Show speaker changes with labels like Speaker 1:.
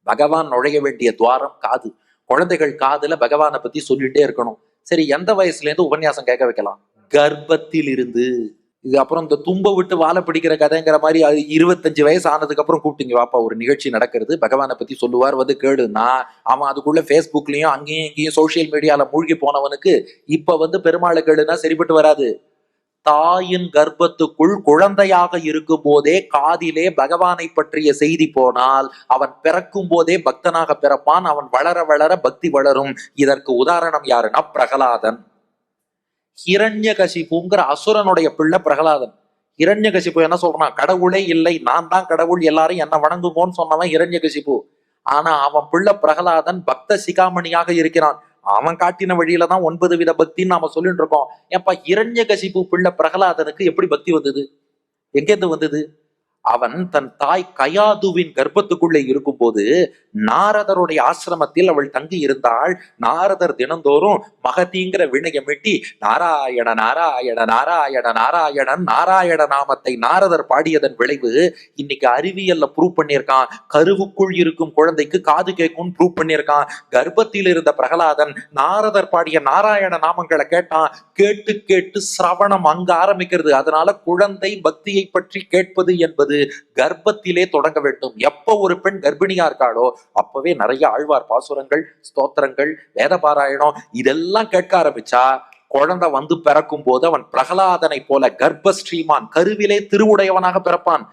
Speaker 1: பகவான் நுழைய வேண்டிய துவாரம் காது. குழந்தைகள் காதுல பகவானை பத்தி சொல்லிட்டே இருக்கணும். சரி, எந்த வயசுல இருந்து உபன்யாசம் கேட்க வைக்கலாம்? கர்ப்பத்தில் இருந்து. இது அப்புறம் இந்த தும்ப விட்டு வாழை பிடிக்கிற கதைங்கிற மாதிரி, அது 25 வயசு ஆனதுக்கு அப்புறம் கூப்பிட்டீங்க வாப்பா, ஒரு நிகழ்ச்சி நடக்கிறது, பகவானை பத்தி சொல்லுவார், வந்து கேளுன்னா அவன் அதுக்குள்ள பேஸ்புக்லயும் அங்கேயும் இங்கேயும் சோசியல் மீடியால மூழ்கி போனவனுக்கு இப்ப வந்து பெருமாளை கேளுன்னா சரிப்பட்டு வராது. தாயின் கர்ப்பத்துக்குள் குழந்தையாக இருக்கும் போதே காதிலே பகவானை பற்றிய செய்தி போனால் அவன் பிறக்கும் போதே பக்தனாக பிறப்பான். அவன் வளர வளர பக்தி வளரும். இதற்கு உதாரணம் யாருன்னா பிரகலாதன். ஹிரண்யகசிபுங்கிற அசுரனுடைய பிள்ளை பிரகலாதன். ஹிரண்யகசிபு என்ன சொல்றான்? கடவுளே இல்லை, நான் தான் கடவுள், எல்லாரும் என்ன வணங்குவோன்னு சொன்னவன் ஹிரண்யகசிபு. ஆனா அவன் பிள்ளை பிரகலாதன் பக்த சிகாமணியாக இருக்கிறான். அவன் காட்டின வழியில தான் 9 வித பக்தின்னு நாம சொல்லிட்டு இருக்கோம். ஏப்பா, ஹிரண்யகசிபு பிள்ளை பிரகலாதனுக்கு எப்படி பக்தி வந்தது? எங்கேருந்து வந்தது? அவன் தன் தாய் கயாதுவின் கர்ப்பத்துக்குள்ளே இருக்கும் போது நாரதருடைய ஆசிரமத்தில் அவள் தங்கி இருந்தாள். நாரதர் தினந்தோறும் மகதிங்கிற வினயம் மீட்டி நாராயண நாராயண நாராயண நாராயணன் நாராயண நாமத்தை நாரதர் பாடியதன் விளைவு இன்னைக்கு அறிவியல்ல ப்ரூவ் பண்ணியிருக்கான். கருவுக்குள் இருக்கும் குழந்தைக்கு காது கேட்கும் ப்ரூவ் பண்ணியிருக்கான். கர்ப்பத்தில் இருந்த பிரகலாதன் நாரதர் பாடிய நாராயண நாமங்களை கேட்டான். கேட்டு கேட்டு சிரவணம் அங்க ஆரம்பிக்கிறது. அதனால குழந்தை பக்தியை பற்றி கேட்பது என்பது கர்ப்பத்திலே தொடங்க வேண்டும். எப்ப ஒரு பெண் கர்ப்பிணியா இருக்காளோ அப்பவே நிறைய ஆழ்வார் பாசுரங்கள், ஸ்தோத்திரங்கள், வேத பாராயணம் இதெல்லாம் கேட்க ஆரம்பிச்சா குழந்தை வந்து பிறக்கும் போது அவன் பிரகலாதனை போல கர்ப்பஸ்ரீமான், கருவிலே திருவுடையவனாக பிறப்பான்.